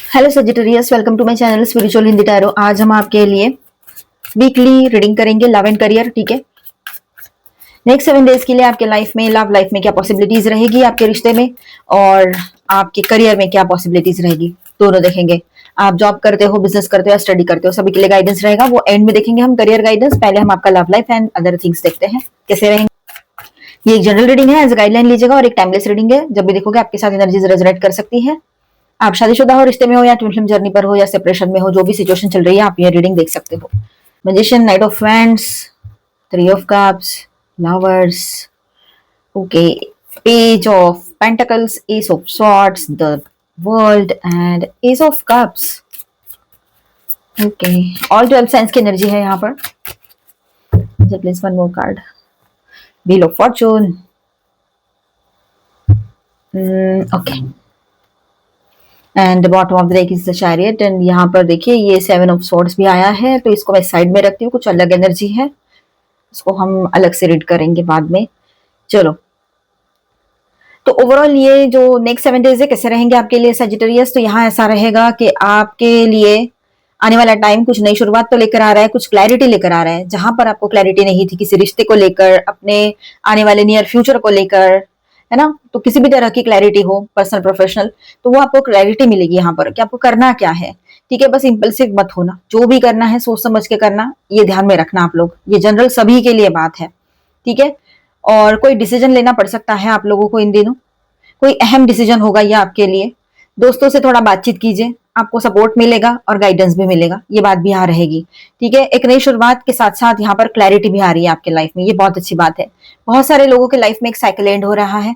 Hello Sagittarius, welcome to my channel spiritual Hindi tarot. आज हम आपके लिए वीकली रीडिंग करेंगे लव एंड करियर। ठीक है, नेक्स्ट 7 डेज के लिए आपके लाइफ में, लव लाइफ में क्या पॉसिबिलिटीज रहेगी, आपके रिश्ते में और आपके करियर में क्या पॉसिबिलिटीज रहेगी, दोनों देखेंगे। आप जॉब करते हो, बिजनेस करते हो या स्टडी करते हो, सभी के लिए गाइडेंस रहेगा। वो एंड में देखेंगे हम करियर गाइडेंस। पहले हम आपका love life and other things देखते हैं कैसे रहेंगे। ये एक जनरल रीडिंग है, एज गाइडलाइन लीजिएगा, और एक टाइमलेस रीडिंग है। जब भी देखोगे आपके साथ एनर्जीज रेजोनेट कर सकती है। आप शादीशुदा हो, रिश्ते में हो या ट्विन फ्लेम जर्नी पर हो या सेपरेशन में हो, जो भी सिचुएशन चल रही है, आप ये रीडिंग देख सकते हो। Magician, night of wands, 3 of cups, lovers, okay, page of pentacles, S of swords, the world and S of cups. Okay, all 12 signs की एनर्जी है यहाँ पर। Please one more card, wheel of Fortune. Okay, and bottom of the deck is the chariot. And यहाँ पर देखिए ये 7 of swords भी आया है, तो इसको मैं साइड में रखती हूँ, कुछ अलग एनर्जी है, इसको हम अलग से रीड करेंगे बाद में। चलो, तो ओवरऑल ये जो नेक्स्ट 7 डेज है कैसे रहेंगे आपके लिए सजिटेरियस। तो यहाँ ऐसा रहेगा कि आपके लिए आने वाला टाइम कुछ नई शुरुआत तो लेकर आ रहा है, कुछ क्लैरिटी लेकर आ रहा है। जहां पर आपको क्लैरिटी नहीं थी किसी रिश्ते को लेकर, अपने आने वाले नियर फ्यूचर को लेकर, है ना, तो किसी भी तरह की क्लैरिटी हो, पर्सनल प्रोफेशनल, तो वो आपको क्लैरिटी मिलेगी यहाँ पर कि आपको करना क्या है। ठीक है, बस इंपल्सिव मत होना, जो भी करना है सोच समझ के करना, ये ध्यान में रखना आप लोग। ये जनरल सभी के लिए बात है। ठीक है, और कोई डिसीजन लेना पड़ सकता है आप लोगों को इन दिनों, कोई अहम डिसीजन होगा ये आपके लिए। दोस्तों से थोड़ा बातचीत कीजिए, आपको सपोर्ट मिलेगा और गाइडेंस भी मिलेगा, ये बात भी यहाँ रहेगी। ठीक है, एक नई शुरुआत के साथ साथ यहाँ पर क्लैरिटी भी आ रही है आपके लाइफ में, ये बहुत अच्छी बात है। बहुत सारे लोगों के लाइफ में एक साइकिल एंड हो रहा है।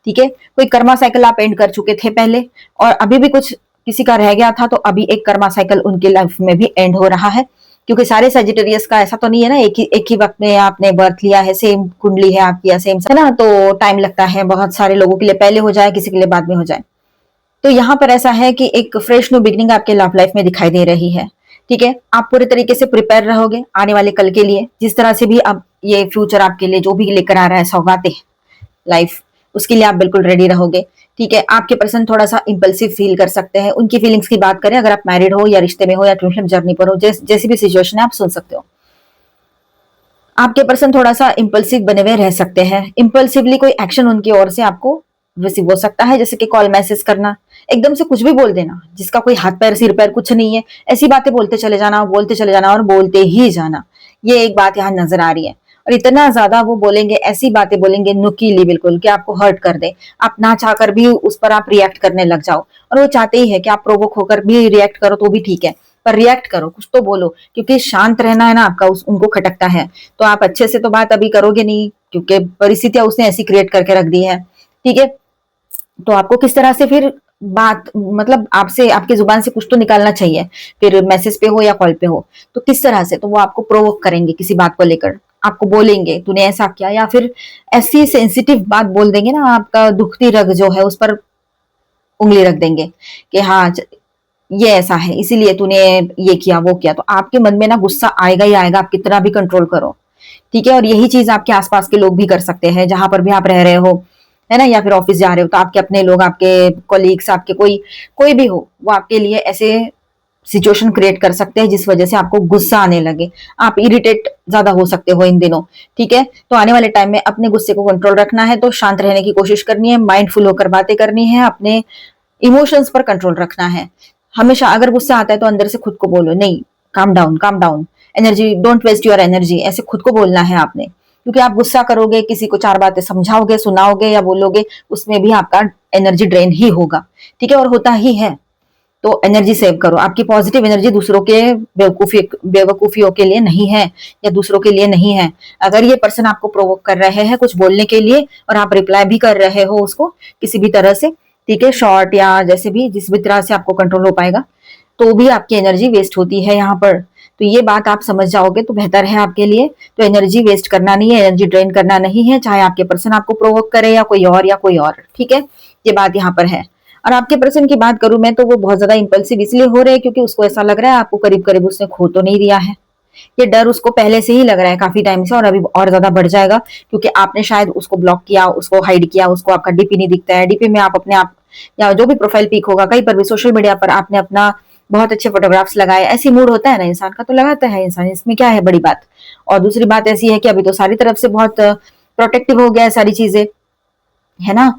ठीक है, कोई कर्मा साइकिल आप एंड कर चुके थे पहले, और अभी भी कुछ किसी का रह गया था, तो अभी एक कर्मा साइकिल उनके लाइफ में भी एंड हो रहा है। क्योंकि सारे सजिटेरियस का ऐसा तो नहीं है ना, एक ही वक्त में आपने बर्थ लिया है, सेम कुंडली है आपकी या सेम है ना, तो टाइम लगता है। बहुत सारे लोगों के लिए पहले हो जाए, किसी के लिए बाद में हो जाए। तो यहाँ पर ऐसा है कि एक फ्रेश न्यू बिगनिंग आपके लव लाइफ में दिखाई दे रही है। ठीक है, आप पूरे तरीके से प्रिपेयर रहोगे आने वाले कल के लिए, जिस तरह से भी अब ये फ्यूचर आपके लिए जो भी लेकर आ रहा है सौगातें लाइफ, उसके लिए आप बिल्कुल रेडी रहोगे। ठीक है, आपके पर्सन थोड़ा सा इंपल्सिव फील कर सकते हैं। उनकी फीलिंग्स की बात करें, अगर आप मैरिड हो या रिश्ते में हो या ट्विन जर्नी पर हो, जैसी भी सिचुएशन है आप सुन सकते हो। आपके पर्सन थोड़ा सा इंपल्सिव बने हुए रह सकते हैं। इंपल्सिवली कोई एक्शन उनकी ओर से आपको रिसीव हो सकता है, जैसे कि कॉल मैसेज करना, एकदम से कुछ भी बोल देना जिसका कोई हाथ पैर सिर पैर कुछ नहीं है, ऐसी बातें बोलते चले जाना, बोलते चले जाना और बोलते ही जाना। ये एक बात यहाँ नजर आ रही है। और इतना ज्यादा वो बोलेंगे, ऐसी बातें बोलेंगे नुकीली बिल्कुल, कि आपको हर्ट कर दे। आप ना चाहकर भी उस पर आप रिएक्ट करने लग जाओ, और वो चाहते ही है कि आप प्रोवोक होकर भी रिएक्ट करो, तो भी ठीक है, पर रिएक्ट करो, कुछ तो बोलो। क्योंकि शांत रहना है ना आपका, उनको खटकता है। तो आप अच्छे से तो बात अभी करोगे नहीं, क्योंकि परिस्थितियां उसने ऐसी क्रिएट करके रख दी है। ठीक है, तो आपको किस तरह से फिर बात, मतलब आपसे, आपकी जुबान से कुछ तो निकालना चाहिए, फिर मैसेज पे हो या कॉल पे हो, तो किस तरह से, तो वो आपको प्रोवोक करेंगे किसी बात को लेकर। आपको बोलेंगे तूने ऐसा किया, या फिर ऐसी सेंसिटिव बात बोल देंगे ना, आपका दुखती रग जो है उस पर उंगली रख देंगे कि हाँ ये ऐसा है, इसीलिए तूने ये किया वो किया। तो आपके मन में ना गुस्सा आएगा ही आएगा, आप कितना भी कंट्रोल करो। ठीक है, और यही चीज आपके आसपास के लोग भी कर सकते हैं, जहां पर भी आप रह रहे हो, है ना, या फिर ऑफिस जा रहे हो, तो आपके अपने लोग, आपके कोलीग्स, आपके कोई कोई भी हो, वो आपके लिए ऐसे सिचुएशन क्रिएट कर सकते हैं जिस वजह से आपको गुस्सा आने लगे, आप इरिटेट ज्यादा हो सकते हो इन दिनों। ठीक है, तो आने वाले टाइम में अपने गुस्से को कंट्रोल रखना है, तो शांत रहने की कोशिश करनी है, माइंडफुल होकर बातें करनी है, अपने इमोशंस पर कंट्रोल रखना है। हमेशा अगर गुस्सा आता है तो अंदर से खुद को बोलो, नहीं, calm down, calm down, energy, don't waste your energy, ऐसे खुद को बोलना है आपने। क्योंकि आप गुस्सा करोगे, किसी को 4 बातें समझाओगे, सुनाओगे या बोलोगे, उसमें भी आपका एनर्जी ड्रेन ही होगा। ठीक है, और होता ही है। तो एनर्जी सेव करो, आपकी पॉजिटिव एनर्जी दूसरों के बेवकूफियों के लिए नहीं है, या दूसरों के लिए नहीं है। अगर ये पर्सन आपको प्रोवोक कर रहे हैं कुछ बोलने के लिए, और आप रिप्लाई भी कर रहे हो उसको किसी भी तरह से, ठीक है, शॉर्ट या जैसे भी, जिस भी तरह से आपको कंट्रोल हो पाएगा, तो भी आपकी एनर्जी वेस्ट होती है यहाँ पर। तो ये बात आप समझ जाओगे तो बेहतर है आपके लिए। तो एनर्जी वेस्ट करना नहीं है, एनर्जी ड्रेन करना नहीं है, चाहे आपके पर्सन आपको प्रोवोक करे या कोई और। ठीक है, ये बात यहाँ पर है। और आपके पर्सन की बात करूं मैं, तो वो बहुत ज्यादा इंपल्सिव इसलिए हो रहे हैं क्योंकि उसको ऐसा लग रहा है आपको करीब करीब उसने खो तो नहीं दिया है। ये डर उसको पहले से ही लग रहा है काफी टाइम से, और अभी और ज्यादा बढ़ जाएगा, क्योंकि आपने शायद उसको ब्लॉक किया, उसको हाइड किया, उसको आपका डीपी नहीं दिखता है, डीपी में आप अपने आप या जो भी प्रोफाइल पिक होगा, कहीं पर भी सोशल मीडिया पर आपने अपना बहुत अच्छे फोटोग्राफ्स लगाए, ऐसी मूड होता है ना इंसान का, तो लगाता है इंसान, इसमें क्या है बड़ी बात। और दूसरी बात ऐसी है कि अभी तो सारी तरफ से बहुत प्रोटेक्टिव हो गया है सारी चीजें, है ना।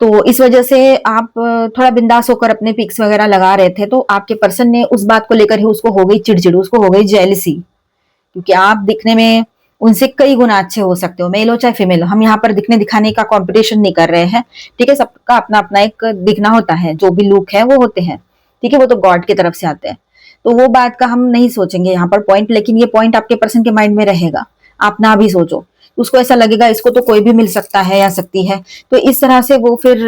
तो इस वजह से आप थोड़ा बिंदास होकर अपने पिक्स वगैरह लगा रहे थे, तो आपके पर्सन ने उस बात को लेकर ही उसको हो गई चिड़चिड़, उसको हो गई जेलसी, क्योंकि आप दिखने में उनसे कई गुना अच्छे हो सकते हो, मेल हो चाहे फीमेल हो। हम यहाँ पर दिखने दिखाने का कंपटीशन नहीं कर रहे हैं, ठीक है। सबका अपना अपना एक दिखना होता है, जो भी लुक है वो होते हैं, ठीक है, वो तो गॉड की तरफ से आते हैं। तो वो बात का हम नहीं सोचेंगे यहाँ पर पॉइंट, लेकिन ये पॉइंट आपके पर्सन के माइंड में रहेगा। आप ना भी सोचो, उसको ऐसा लगेगा इसको तो कोई भी मिल सकता है या सकती है, तो इस तरह से वो फिर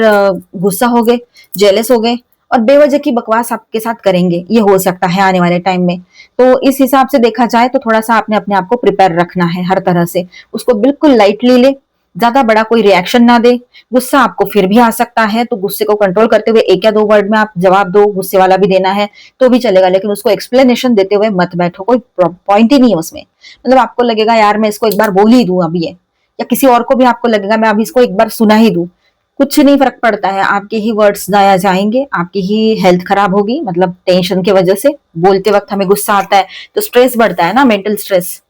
गुस्सा हो गए, जेलस हो गए, और बेवजह की बकवास आपके साथ करेंगे, ये हो सकता है आने वाले टाइम में। तो इस हिसाब से देखा जाए तो थोड़ा सा आपने अपने आप को प्रिपेयर रखना है हर तरह से, उसको बिल्कुल लाइटली ले, ज्यादा बड़ा कोई रिएक्शन ना दे। गुस्सा आपको फिर भी आ सकता है, तो गुस्से को कंट्रोल करते हुए एक या दो वर्ड में आप जवाब दो, गुस्से वाला भी देना है तो भी चलेगा, लेकिन उसको एक्सप्लेनेशन देते हुए मत बैठो, कोई पॉइंट ही नहीं है उसमें। मतलब आपको लगेगा यार मैं इसको एक बार बोल ही दूं अभी ये, या किसी और को भी आपको लगेगा मैं अभी इसको एक बार सुना ही दूं, कुछ नहीं फर्क पड़ता है, आपके ही वर्ड्स जाया जाएंगे, आपकी ही हेल्थ खराब होगी। मतलब टेंशन की वजह से बोलते वक्त हमें गुस्सा आता है तो स्ट्रेस बढ़ता है ना, मेंटल स्ट्रेस,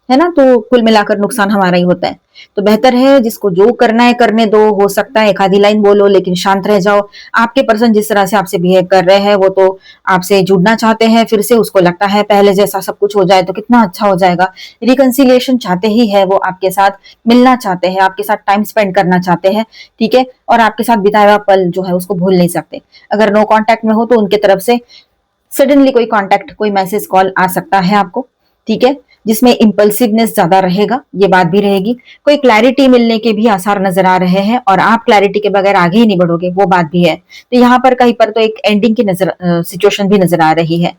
है ना, तो कुल मिलाकर नुकसान हमारा ही होता है। तो बेहतर है जिसको जो करना है करने दो, हो सकता है एक आधी लाइन बोलो लेकिन शांत रह जाओ। आपके पर्सन जिस तरह से आपसे बिहेव कर रहे हैं वो तो आपसे जुड़ना चाहते हैं फिर से, उसको लगता है पहले जैसा सब कुछ हो जाए तो कितना अच्छा हो जाएगा, रिकंसिलिएशन चाहते ही है वो, आपके साथ मिलना चाहते हैं, आपके साथ टाइम स्पेंड करना चाहते हैं, ठीक है, और आपके साथ बिताया हुआ पल जो है उसको भूल नहीं सकते। अगर नो कांटेक्ट में हो तो उनके तरफ से सडनली कोई कांटेक्ट, कोई मैसेज, कॉल आ सकता है आपको, ठीक है, जिसमें इंपल्सिवनेस ज्यादा रहेगा, ये बात भी रहेगी। कोई क्लैरिटी मिलने के भी आसार नजर आ रहे हैं और आप क्लैरिटी के बगैर आगे ही नहीं बढ़ोगे, वो बात भी है। तो यहाँ पर कहीं पर तो एक एंडिंग की नजर सिचुएशन भी नजर आ रही है।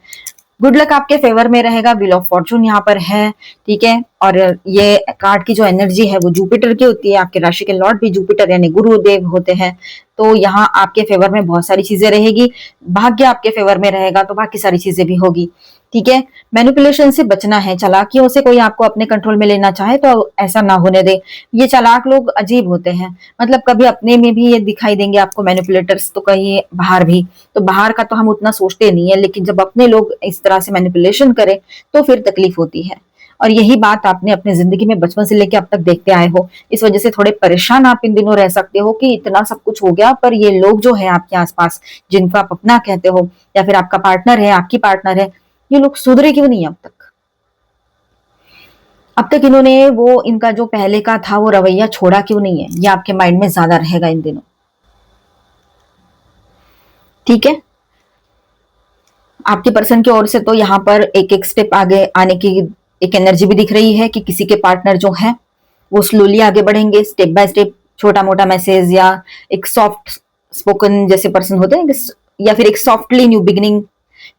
गुड लक आपके फेवर में रहेगा, व्हील ऑफ फॉर्चून यहाँ पर है, ठीक है। और ये कार्ड की जो एनर्जी है वो जुपिटर की होती है, आपके राशि के लॉर्ड भी जुपिटर यानी गुरुदेव होते हैं। तो यहाँ आपके फेवर में बहुत सारी चीजें रहेगी, भाग्य आपके फेवर में रहेगा तो बाकी सारी चीजें भी होगी, ठीक है। मैनिपुलेशन से बचना है, चालाकियों से कोई आपको अपने कंट्रोल में लेना चाहे तो ऐसा ना होने दे। ये चालाक लोग अजीब होते हैं, मतलब कभी अपने में भी ये दिखाई देंगे आपको मैनिपुलेटर्स, तो कहीं बाहर भी। तो बाहर का तो हम उतना सोचते नहीं है, लेकिन जब अपने लोग इस तरह से मैनिपुलेशन करें तो फिर तकलीफ होती है। और यही बात आपने अपनी जिंदगी में बचपन से लेके अब तक देखते आए हो, इस वजह से थोड़े परेशान आप इन दिनों रह सकते हो कि इतना सब कुछ हो गया, पर ये लोग जो है आपके आसपास जिनको आप अपना कहते हो या फिर आपका पार्टनर है, आपकी पार्टनर है, ये लोग सुधरे क्यों नहीं अब तक इन्होंने वो इनका जो पहले का था वो रवैया छोड़ा क्यों नहीं है, ये आपके माइंड में ज्यादा रहेगा इन दिनों, ठीक है। आपके पर्सन की ओर से तो यहाँ पर एक एक स्टेप आगे आने की एक एनर्जी भी दिख रही है कि किसी के पार्टनर जो है वो स्लोली आगे बढ़ेंगे, स्टेप बाय स्टेप, छोटा मोटा मैसेज या एक सॉफ्ट स्पोकन जैसे पर्सन होते हैं, या फिर एक सॉफ्टली न्यू बिगिनिंग,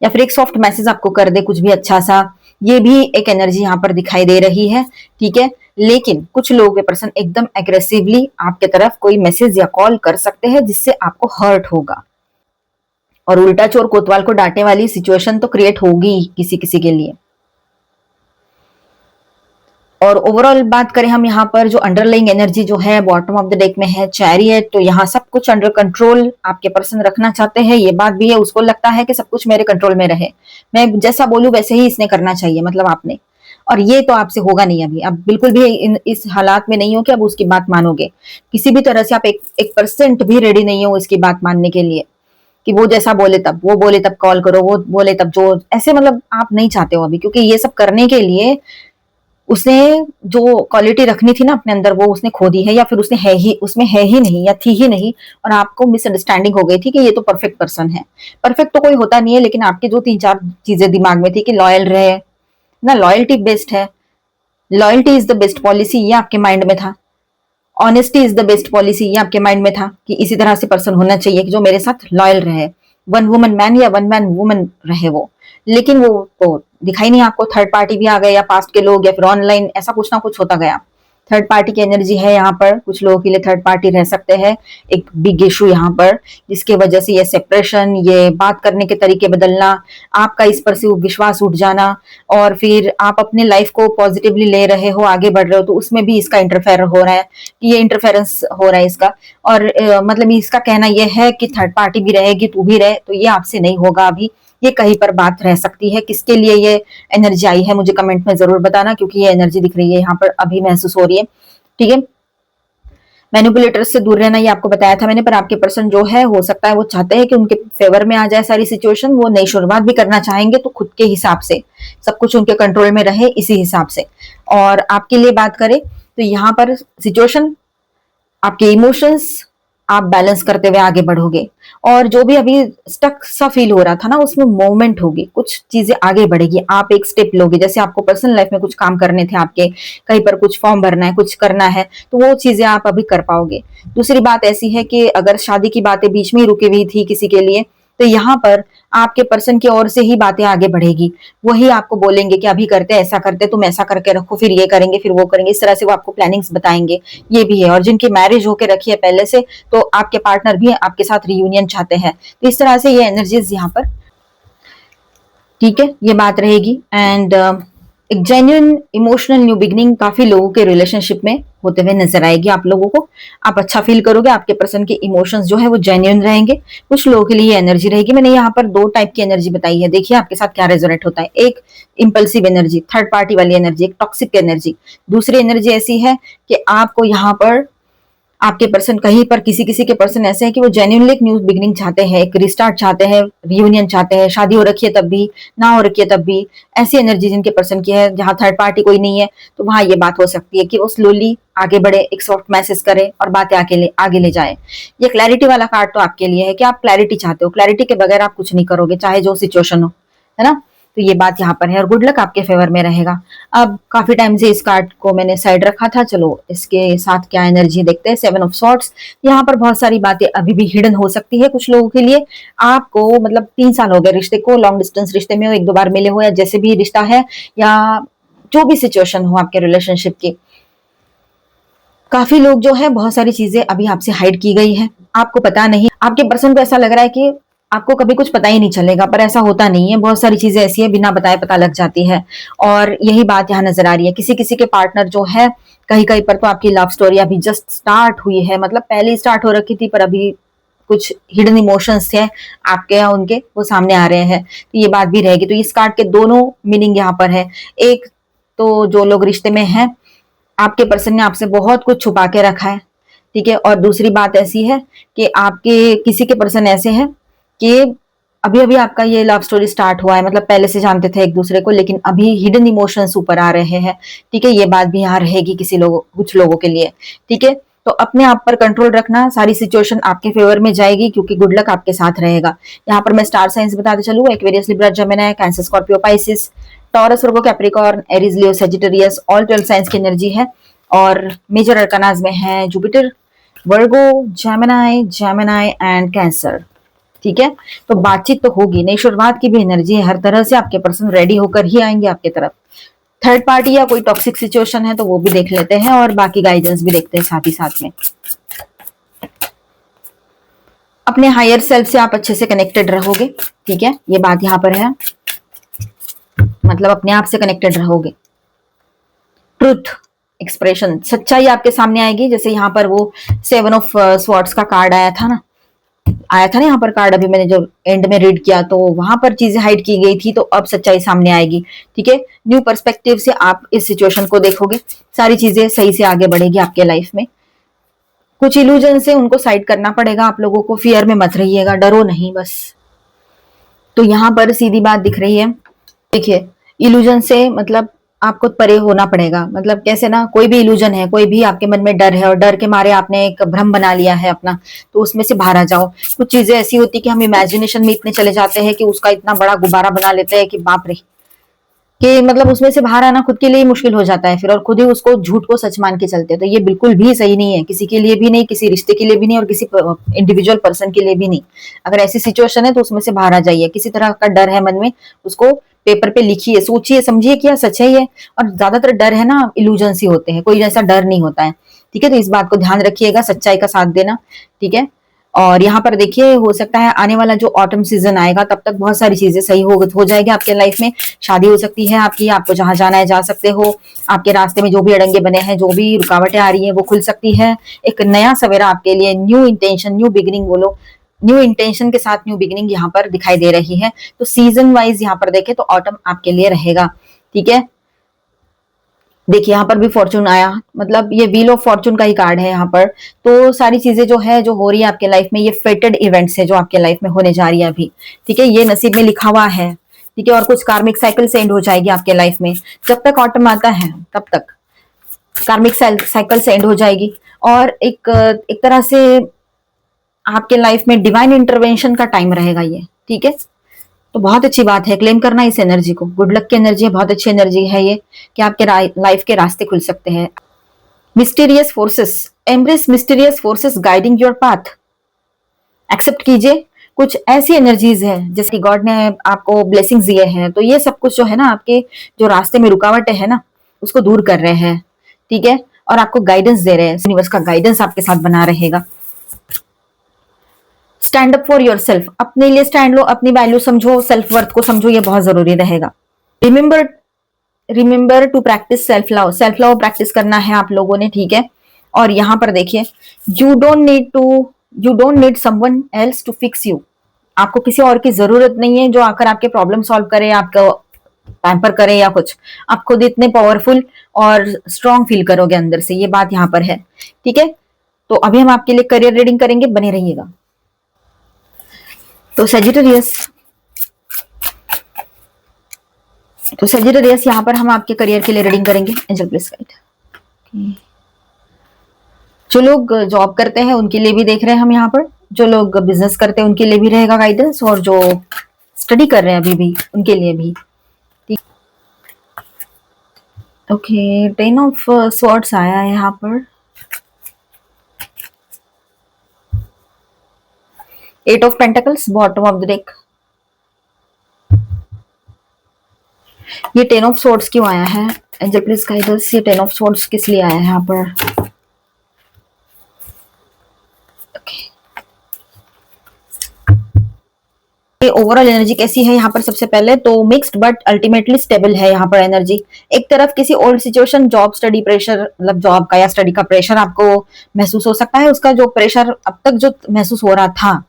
या फिर एक सॉफ्ट मैसेज आपको कर दे कुछ भी अच्छा सा, ये भी एक एनर्जी यहाँ पर दिखाई दे रही है, ठीक है। लेकिन कुछ लोगों के पर्सन एकदम एग्रेसिवली आपके तरफ कोई मैसेज या कॉल कर सकते हैं जिससे आपको हर्ट होगा, और उल्टा चोर कोतवाल को डांटने वाली सिचुएशन तो क्रिएट होगी किसी किसी के लिए। और ओवरऑल बात करें हम यहाँ पर जो अंडरलाइंग एनर्जी जो है बॉटम ऑफ द डेक में है चैरियट, तो यहाँ सब कुछ अंडर कंट्रोल आपके पर्सन रखना चाहते हैं, ये बात भी है, उसको लगता है कि सब कुछ मेरे कंट्रोल में रहे, मैं जैसा बोलूं वैसे ही इसने करना चाहिए, मतलब आपने। और ये तो आपसे होगा नहीं अभी, अब बिल्कुल भी इस हालात में नहीं हो कि अब उसकी बात मानोगे, किसी भी तरह से आप 1% भी रेडी नहीं हो इसकी बात मानने के लिए, कि वो जैसा बोले तब, वो बोले तब कॉल करो, वो बोले तब जो ऐसे, मतलब आप नहीं चाहते हो अभी, क्योंकि ये सब करने के लिए उसने जो क्वालिटी रखनी थी ना अपने अंदर वो उसने खो दी है, या फिर उसने है ही, उसमें है ही नहीं या थी ही नहीं, और आपको मिसअंडरस्टैंडिंग हो गई थी कि ये तो परफेक्ट पर्सन है। परफेक्ट तो कोई होता नहीं है, लेकिन आपके जो 3-4 चीजें दिमाग में थी कि लॉयल रहे ना, लॉयल्टी बेस्ट है, loyalty is the best policy, ये आपके माइंड में था। Honesty is the best policy, ये आपके माइंड में था कि इसी तरह से पर्सन होना चाहिए कि जो मेरे साथ लॉयल रहे, वन वुमन मैन या वन मैन वुमन रहे वो। लेकिन वो तो दिखाई नहीं आपको, थर्ड पार्टी भी आ गए या पास्ट के लोग या फिर ऑनलाइन, ऐसा कुछ ना कुछ होता गया, थर्ड पार्टी की एनर्जी है यहाँ पर। कुछ लोगों के लिए थर्ड पार्टी रह सकते हैं एक बिग इशू यहाँ पर, जिसकी वजह से ये सेपरेशन, ये बात करने के तरीके बदलना, आपका इस पर से विश्वास उठ जाना, और फिर आप अपने लाइफ को पॉजिटिवली ले रहे हो, आगे बढ़ रहे हो, तो उसमें भी इसका इंटरफेयर हो रहा है, कि ये इंटरफेरेंस हो रहा है इसका। और मतलब इसका कहना यह है कि थर्ड पार्टी भी रहेगी, तू भी रहे, तो ये आपसे नहीं होगा अभी। ये कहीं पर बात रह सकती है। किसके लिए ये एनर्जी आई है मुझे कमेंट में जरूर बताना, क्योंकि ये एनर्जी दिख रही है यहाँ पर, अभी महसूस हो रही है। ठीक है, मैनिपुलेटर्स से दूर रहना ये आपको बताया था मैंने, पर आपके पर्सन जो है हो सकता है वो चाहते हैं कि उनके फेवर में आ जाए सारी सिचुएशन, वो नई शुरुआत भी करना चाहेंगे, तो खुद के हिसाब से सब कुछ उनके कंट्रोल में रहे, इसी हिसाब से। और आपके लिए बात करें तो यहाँ पर सिचुएशन, आपके इमोशंस आप बैलेंस करते हुए आगे बढ़ोगे, और जो भी अभी स्टक सा फील हो रहा था ना, उसमें मूवमेंट होगी, कुछ चीजें आगे बढ़ेगी, आप एक स्टेप लोगे। जैसे आपको पर्सनल लाइफ में कुछ काम करने थे आपके, कहीं पर कुछ फॉर्म भरना है, कुछ करना है, तो वो चीजें आप अभी कर पाओगे। दूसरी बात ऐसी है कि अगर शादी की बातें बीच में ही रुकी हुई थी किसी के लिए, तो यहाँ पर आपके पर्सन की ओर से ही बातें आगे बढ़ेगी। वही आपको बोलेंगे कि अभी करते, ऐसा करते, तुम ऐसा करके रखो, फिर ये करेंगे, फिर वो करेंगे, इस तरह से वो आपको प्लानिंग्स बताएंगे। ये भी है। और जिनकी मैरिज होके रखी है पहले से, तो आपके पार्टनर भी आपके साथ रियूनियन चाहते हैं, तो इस तरह से ये एनर्जीज यहाँ पर, ठीक है, ये बात रहेगी। एंड एक जेन्युइन इमोशनल न्यू बिगनिंग काफी लोगों के रिलेशनशिप में होते हुए नजर आएगी आप लोगों को। आप अच्छा फील करोगे, आपके पर्सन के इमोशंस जो है वो जेन्युइन रहेंगे। कुछ लोगों के लिए एनर्जी रहेगी। मैंने यहाँ पर दो टाइप की एनर्जी बताई है, देखिए आपके साथ क्या रेजोनेट होता है। एक इंपल्सिव एनर्जी, थर्ड पार्टी वाली एनर्जी, एक टॉक्सिक एनर्जी। दूसरी एनर्जी ऐसी है कि आपको यहाँ पर आपके पर्सन, कहीं पर किसी किसी के पर्सन ऐसे हैं कि वो जेन्युइनली एक न्यू बिगिनिंग चाहते हैं, एक रिस्टार्ट चाहते हैं, रियूनियन चाहते हैं, शादी हो रखी है तब भी, ना हो रखी है तब भी। ऐसी एनर्जी जिनके पर्सन की है, जहां थर्ड पार्टी कोई नहीं है, तो वहां ये बात हो सकती है कि वो स्लोली आगे बढ़े, एक सॉफ्ट मैसेज करे और बातें आगे ले जाए। ये क्लैरिटी वाला कार्ड तो आपके लिए है कि आप क्लैरिटी चाहते हो, क्लैरिटी के बगैर आप कुछ नहीं करोगे, चाहे जो सिचुएशन हो, है ना। तो ये बात यहाँ पर है, और गुड लक आपके फेवर में रहेगा। अब काफी टाइम से इस कार्ड को मैंने साइड रखा था, चलो इसके साथ क्या एनर्जी देखते हैं। 7 ऑफ सॉर्ड्स, यहाँ पर बहुत सारी बातें अभी भी हिडन हो सकती है कुछ लोगों के लिए। आपको मतलब 3 साल हो गए रिश्ते को, लॉन्ग डिस्टेंस रिश्ते में हो, 1-2 बार मिले हो, या जैसे भी रिश्ता है, या जो भी सिचुएशन हो आपके रिलेशनशिप की, काफी लोग जो है, बहुत सारी चीजें अभी आपसे हाइड की गई है, आपको पता नहीं। आपके पर्सन को ऐसा लग रहा है कि आपको कभी कुछ पता ही नहीं चलेगा, पर ऐसा होता नहीं है। बहुत सारी चीजें ऐसी है बिना बताए पता लग जाती है, और यही बात यहाँ नजर आ रही है। किसी किसी के पार्टनर जो है, कहीं कहीं पर तो आपकी लव स्टोरी अभी जस्ट स्टार्ट हुई है, मतलब पहले स्टार्ट हो रखी थी, पर अभी कुछ हिडन इमोशंस थे आपके या उनके, वो सामने आ रहे हैं, तो ये बात भी रहेगी। तो इस कार्ड के दोनों मीनिंग यहाँ पर है। एक तो जो लोग रिश्ते में हैं, आपके पर्सन ने आपसे बहुत कुछ छुपा के रखा है, ठीक है। और दूसरी बात ऐसी है कि आपके किसी के पर्सन ऐसे हैं कि अभी अभी आपका ये लव स्टोरी स्टार्ट हुआ है, मतलब पहले से जानते थे एक दूसरे को, लेकिन अभी हिडन इमोशंस ऊपर आ रहे हैं, ठीक है। ये बात भी यहाँ रहेगी कुछ लोगों के लिए, ठीक है। तो अपने आप पर कंट्रोल रखना, सारी सिचुएशन आपके फेवर में जाएगी, क्योंकि गुड लक आपके साथ रहेगा। यहाँ पर मैं स्टार साइंस बताते चलूँ, Aquarius, Libra, Gemini, Cancer, Scorpio, Pisces, Taurus, Virgo, Capricorn, Aries, Leo, Sagittarius, all 12 signs की एनर्जी है। और मेजर अरकानाज में है Jupiter, Virgo, Gemini and Cancer, ठीक है। तो बातचीत तो होगी, नई शुरुआत की भी एनर्जी है, हर तरह से आपके पर्सन रेडी होकर ही आएंगे आपके तरफ। थर्ड पार्टी या कोई टॉक्सिक सिचुएशन है तो वो भी देख लेते हैं, और बाकी गाइडेंस भी देखते हैं साथ ही साथ में। अपने हायर सेल्फ से आप अच्छे से कनेक्टेड रहोगे, ठीक है, ये बात यहाँ पर है, मतलब अपने आप से कनेक्टेड रहोगे। ट्रुथ एक्सप्रेशन, सच्चाई आपके सामने आएगी। जैसे यहाँ पर वो 7 ऑफ स्वॉर्ड्स का कार्ड आया था ना यहाँ पर कार्ड, अभी मैंने जो एंड में रीड किया, तो वहां पर चीजें हाइड की गई थी, तो अब सच्चाई सामने आएगी, ठीक है। न्यू पर्सपेक्टिव से आप इस सिचुएशन को देखोगे, सारी चीजें सही से आगे बढ़ेगी आपके लाइफ में। कुछ इल्यूजन से उनको साइड करना पड़ेगा आप लोगों को, फियर में मत रहिएगा, डरो नहीं बस। तो यहाँ पर सीधी बात दिख रही है, देखिए इल्यूजन से मतलब आपको परे होना पड़ेगा। मतलब कैसे ना, कोई भी इल्यूजन है, कोई भी आपके मन में डर है, और डर के मारे आपने एक भ्रम बना लिया है अपना, तो उसमें से बाहर आ जाओ। कुछ चीजें ऐसी होती कि हम इमेजिनेशन में इतने चले जाते हैं कि उसका इतना बड़ा गुब्बारा बना लेते हैं कि बाप रे, कि मतलब उसमें से बाहर आना खुद के लिए मुश्किल हो जाता है फिर, और खुद ही उसको झूठ को सच मान के चलते हैं। तो ये बिल्कुल भी सही नहीं है, किसी के लिए भी नहीं, किसी रिश्ते के लिए भी नहीं, और किसी इंडिविजुअल पर्सन के लिए भी नहीं। अगर ऐसी सिचुएशन है तो उसमें से बाहर आ जाइए। किसी तरह का डर है मन में, उसको पेपर पे लिखिए, सोचिए, समझिए कि सच है ये। और ज्यादातर डर है ना, इल्यूजन ही होते हैं, कोई ऐसा डर नहीं होता है। ठीक है, तो इस बात को ध्यान रखिएगा, सच्चाई का साथ देना। ठीक है, और यहाँ पर देखिए, हो सकता है आने वाला जो ऑटम सीजन आएगा तब तक बहुत सारी चीजें सही हो जाएगी आपके लाइफ में। शादी हो सकती है आपकी, आपको जहां जाना है जा सकते हो। आपके रास्ते में जो भी अड़ंगे बने हैं, जो भी रुकावटें आ रही हैं, वो खुल सकती है। एक नया सवेरा आपके लिए, न्यू इंटेंशन, न्यू बिगिनिंग बोलो, न्यू इंटेंशन के साथ न्यू बिगिनिंग यहाँ पर दिखाई दे रही है। तो सीजन वाइज यहाँ पर देखें तो ऑटम आपके लिए रहेगा। ठीक है, देखिए यहाँ पर भी फॉर्चून आया, मतलब ये व्हील ऑफ फॉर्चून का ही कार्ड है यहाँ पर। तो सारी चीजें जो है, जो हो रही है आपके लाइफ में, ये फेटेड इवेंट्स है जो आपके लाइफ में होने जा रही है अभी। ठीक है, ये नसीब में लिखा हुआ है। ठीक है, और कुछ कार्मिक साइकिल से एंड हो जाएगी आपके लाइफ में। जब तक ऑटम आता है तब तक कार्मिक साइकिल से एंड हो जाएगी। और एक तरह से आपके लाइफ में डिवाइन इंटरवेंशन का टाइम रहेगा ये। ठीक है, तो बहुत अच्छी बात है, क्लेम करना इस एनर्जी को। गुड लक की एनर्जी है, बहुत अच्छी एनर्जी है ये, कि आपके लाइफ के रास्ते खुल सकते हैं। Mysterious forces, embrace mysterious forces guiding your path. Accept कीजिए, कुछ ऐसी एनर्जीज है जैसे कि गॉड ने आपको ब्लेसिंग्स दिए हैं, तो ये सब कुछ जो है ना, आपके जो रास्ते में रुकावटें है ना, उसको दूर कर रहे हैं। ठीक है, और आपको गाइडेंस दे रहे हैं, यूनिवर्स का गाइडेंस आपके साथ बना रहेगा। Stand up for your self, अपने लिए स्टैंड लो, अपनी वैल्यू समझो, सेल्फ वर्थ को समझो, ये बहुत जरूरी रहेगा। Remember to practice self love, self love practice करना है आप लोगों ने। ठीक है, और यहाँ पर देखिए, you don't need someone else to fix you. आपको किसी और की जरूरत नहीं है जो आकर आपके प्रॉब्लम सॉल्व करे, आपको पैम्पर करे या कुछ। आप खुद इतने पावरफुल और स्ट्रांग फील करोगे अंदर से, ये बात यहाँ पर है। ठीक है, तो अभी हम आपके लिए करियर रीडिंग करेंगे, बने रहिएगा। तो सेजिटेरियस यहाँ पर हम आपके करियर के लिए रीडिंग करेंगे। Angel please guide. जो लोग जॉब करते हैं उनके लिए भी देख रहे हैं हम यहाँ पर, जो लोग बिजनेस करते हैं उनके लिए भी रहेगा गाइडेंस, और जो स्टडी कर रहे हैं अभी भी उनके लिए भी। ओके, 10 ऑफ स्वॉर्ड्स आया है यहाँ पर, 8 of pentacles bottom of the deck. ये 10 ऑफ स्वॉर्ड्स क्यों आया है? एंजल प्लीज गाइड अस, ये 10 ऑफ स्वॉर्ड्स किस लिए आया है यहाँ पर? ओवरऑल एनर्जी कैसी है यहाँ पर? सबसे पहले तो मिक्स्ड बट अल्टीमेटली स्टेबल है यहाँ पर एनर्जी। एक तरफ किसी old situation, job study pressure, मतलब जॉब का या स्टडी का प्रेशर आपको महसूस हो सकता है, उसका जो प्रेशर अब तक जो महसूस हो रहा था।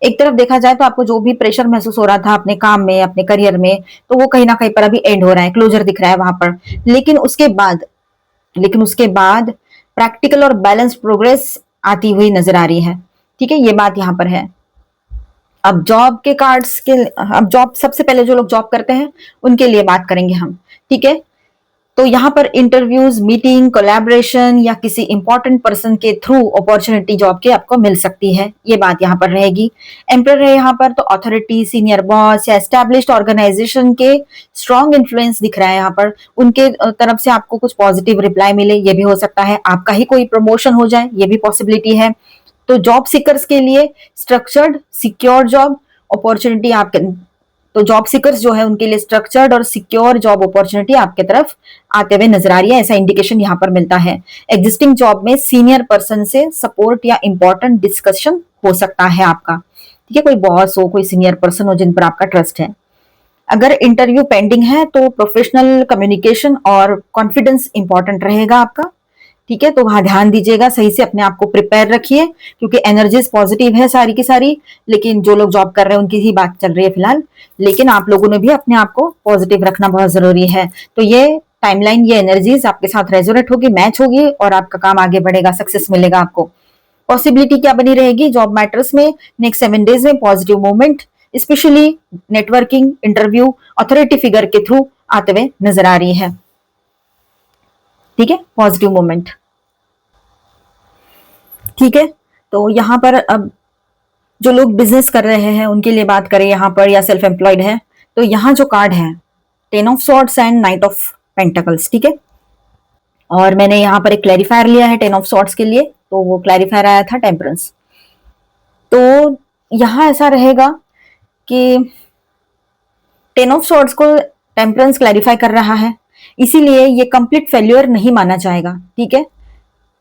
एक तरफ देखा जाए तो आपको जो भी प्रेशर महसूस हो रहा था अपने काम में, अपने करियर में, तो वो कहीं ना कहीं पर अभी एंड हो रहा है, क्लोजर दिख रहा है वहां पर। लेकिन उसके बाद प्रैक्टिकल और बैलेंस प्रोग्रेस आती हुई नजर आ रही है। ठीक है, ये बात यहाँ पर है। अब जॉब के कार्ड्स के, अब जॉब, सबसे पहले जो लोग जॉब करते हैं उनके लिए बात करेंगे हम। ठीक है, तो यहाँ पर इंटरव्यूज, मीटिंग, कोलैबोरेशन या किसी इंपॉर्टेंट पर्सन के थ्रू अपॉर्चुनिटी जॉब की आपको मिल सकती है, ये बात यहाँ पर रहेगी। एम्पर है यहाँ पर, तो अथॉरिटी, सीनियर बॉस या एस्टैब्लिश्ड ऑर्गेनाइजेशन के स्ट्रॉन्ग इन्फ्लुएंस दिख रहा है यहाँ पर। उनके तरफ से आपको कुछ पॉजिटिव रिप्लाई मिले, ये भी हो सकता है। आपका ही कोई प्रमोशन हो जाए, ये भी पॉसिबिलिटी है। तो जॉब सीकर्स के लिए स्ट्रक्चर्ड सिक्योर जॉब अपॉर्चुनिटी आपके, तो जॉब सीकर्स जो है उनके लिए स्ट्रक्चर्ड और सिक्योर जॉब अपॉर्चुनिटी आपके तरफ आते हुए नजर आ रही है, ऐसा इंडिकेशन यहाँ पर मिलता है। एग्जिस्टिंग जॉब में सीनियर पर्सन से सपोर्ट या इंपॉर्टेंट डिस्कशन हो सकता है आपका। ठीक है, कोई बॉस हो, कोई सीनियर पर्सन हो जिन पर आपका ट्रस्ट है। अगर इंटरव्यू पेंडिंग है तो प्रोफेशनल कम्युनिकेशन और कॉन्फिडेंस इंपॉर्टेंट रहेगा आपका। ठीक है, तो वहां ध्यान दीजिएगा, सही से अपने आप को प्रिपेयर रखिए, क्योंकि एनर्जीज पॉजिटिव है सारी की सारी। लेकिन जो लोग जॉब कर रहे हैं उनकी ही बात चल रही है फिलहाल, लेकिन आप लोगों ने भी अपने आप को पॉजिटिव रखना बहुत जरूरी है। तो ये टाइमलाइन, ये एनर्जीज आपके साथ रेजोनेट होगी, मैच होगी, और आपका काम आगे बढ़ेगा, सक्सेस मिलेगा आपको। पॉसिबिलिटी क्या बनी रहेगी जॉब मैटर्स में? नेक्स्ट 7 डेज में positive movement, specially networking, interview, authority figure के थ्रू आते हुए नजर आ रही है। ठीक है, पॉजिटिव मूवमेंट। ठीक है, तो यहाँ पर अब जो लोग बिजनेस कर रहे हैं उनके लिए बात करें यहाँ पर, या सेल्फ एम्प्लॉयड है, तो यहाँ जो कार्ड है 10 of swords and night of pentacles. ठीक है, और मैंने यहाँ पर एक क्लैरिफायर लिया है 10 ऑफ स्वॉर्ड्स के लिए, तो वो क्लैरिफायर आया था टेम्परेंस। तो यहाँ ऐसा रहेगा कि टेन ऑफ सॉर्ड्स को टेम्परेंस क्लैरिफाई कर रहा है, इसीलिए ये कंप्लीट फेल्यूर नहीं माना जाएगा, ठीक है।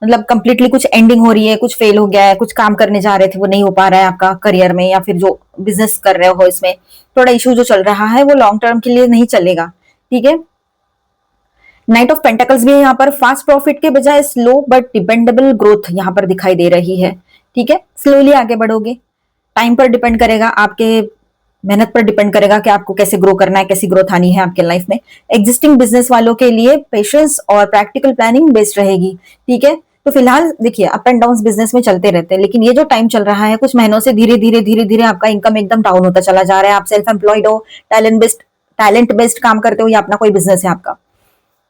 मतलब कंप्लीटली कुछ एंडिंग हो रही है, कुछ फेल हो गया है, कुछ काम करने जा रहे थे वो नहीं हो पा रहा है आपका करियर में, या फिर जो बिजनेस कर रहे हो इसमें थोड़ा इशू जो चल रहा है वो लॉन्ग टर्म के लिए नहीं चलेगा, ठीक है। नाइट ऑफ पेंटाकल्स भी यहाँ पर फास्ट प्रॉफिट के बजाय स्लो बट डिपेंडेबल ग्रोथ यहाँ पर दिखाई दे रही है, ठीक है। स्लोली आगे बढ़ोगे, टाइम पर डिपेंड करेगा, आपके मेहनत पर डिपेंड करेगा कि आपको कैसे ग्रो करना है, कैसी ग्रोथ आनी है आपके लाइफ में। एग्जिस्टिंग बिजनेस वालों के लिए पेशेंस और प्रैक्टिकल प्लानिंग बेस्ट रहेगी, ठीक है। तो फिलहाल देखिए अप एंड डाउन बिजनेस में चलते रहते हैं, लेकिन ये जो टाइम चल रहा है कुछ महीनों से धीरे धीरे आपका इनकम एकदम डाउन होता चला जा रहा है। आप सेल्फ एम्प्लॉयड हो, टैलेंट बेस्ड काम करते हो, या अपना कोई बिजनेस है आपका,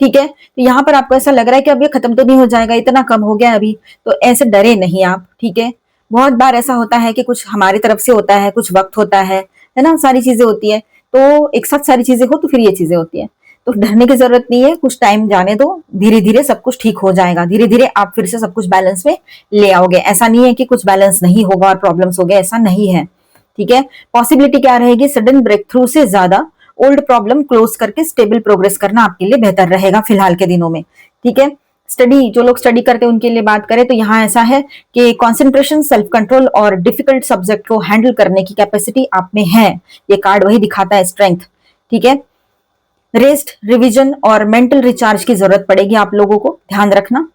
ठीक है। तो यहाँ पर आपको ऐसा लग रहा है कि अब ये खत्म तो नहीं हो जाएगा, इतना कम हो गया अभी, तो ऐसे डरे नहीं आप, ठीक है। बहुत बार ऐसा होता है कि कुछ हमारी तरफ से होता है, कुछ वक्त होता है ना, सारी चीजें होती है, तो एक साथ सारी चीजें हो तो फिर ये चीजें होती है, तो डरने की जरूरत नहीं है, कुछ टाइम जाने दो, धीरे धीरे सब कुछ ठीक हो जाएगा, धीरे धीरे आप फिर से सब कुछ बैलेंस में ले आओगे। ऐसा नहीं है कि कुछ बैलेंस नहीं होगा और प्रॉब्लम्स हो गए, ऐसा नहीं है, ठीक है। पॉसिबिलिटी क्या रहेगी, सडन ब्रेक थ्रू से ज्यादा ओल्ड प्रॉब्लम क्लोज करके स्टेबल प्रोग्रेस करना आपके लिए बेहतर रहेगा फिलहाल के दिनों में, ठीक है। स्टडी, जो लोग स्टडी करते हैं उनके लिए बात करें तो यहाँ ऐसा है कि कंसंट्रेशन, सेल्फ कंट्रोल और डिफिकल्ट सब्जेक्ट को हैंडल करने की कैपेसिटी आप में है, ये कार्ड वही दिखाता है, स्ट्रेंथ, ठीक है। रेस्ट, रिवीजन और मेंटल रिचार्ज की जरूरत पड़ेगी आप लोगों को, ध्यान रखना।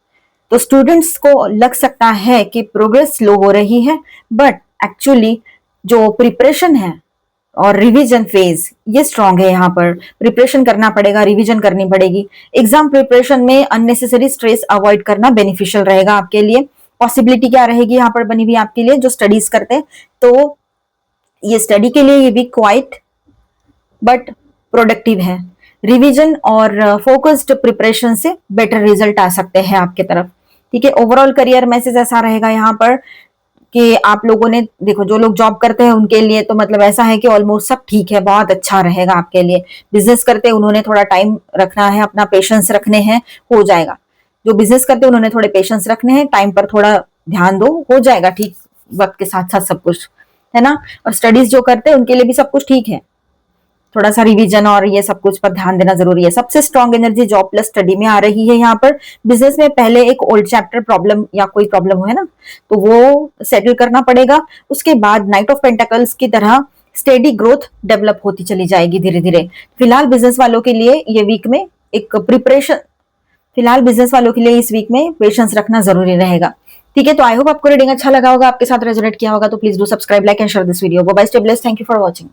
तो स्टूडेंट्स को लग सकता है कि प्रोग्रेस स्लो हो रही है, बट एक्चुअली जो प्रिपरेशन है और रिवीजन फेज ये स्ट्रांग है, यहाँ पर प्रिपरेशन करना पड़ेगा, रिवीजन करनी पड़ेगी। एग्जाम प्रिपरेशन में अननेसेसरी स्ट्रेस अवॉइड करना बेनिफिशियल रहेगा आपके लिए। पॉसिबिलिटी क्या रहेगी यहाँ पर बनी हुई आपके लिए जो स्टडीज करते हैं, तो ये स्टडी के लिए ये भी क्वाइट बट प्रोडक्टिव है। रिवीजन और फोकस्ड प्रिपरेशन से बेटर रिजल्ट आ सकते हैं आपके तरफ, ठीक है। ओवरऑल करियर मैसेज ऐसा रहेगा यहाँ पर कि आप लोगों ने देखो, जो लोग जॉब करते हैं उनके लिए तो मतलब ऐसा है कि ऑलमोस्ट सब ठीक है, बहुत अच्छा रहेगा आपके लिए। बिजनेस करते हैं उन्होंने थोड़ा टाइम रखना है, अपना पेशेंस रखने हैं, हो जाएगा। जो बिजनेस करते हैं उन्होंने थोड़े पेशेंस रखने हैं, टाइम पर थोड़ा ध्यान दो, हो जाएगा ठीक, वक्त के साथ साथ सब कुछ, है ना। और स्टडीज जो करते हैं उनके लिए भी सब कुछ ठीक है, थोड़ा सा रिवीजन और ये सब कुछ पर ध्यान देना जरूरी है। सबसे strong energy job plus study में आ रही है यहाँ पर। बिजनेस में पहले एक ओल्ड चैप्टर प्रॉब्लम या कोई प्रॉब्लम है ना, तो वो सेटल करना पड़ेगा, उसके बाद नाइट ऑफ पेंटाकल्स की तरह स्टेडी ग्रोथ डेवलप होती चली जाएगी धीरे धीरे। फिलहाल बिजनेस वालों के लिए ये वीक में एक प्रिपरेशन, फिलहाल बिजनेस वालों के लिए इस वीक में पेशेंस रखना जरूरी रहेगा, ठीक है। तो आई होप आपको रीडिंग अच्छा लगा होगा, आपके साथ रेजोनेट किया होगा, तो please do subscribe, like and share this video. Bye bye, stay blessed, thank you for watching.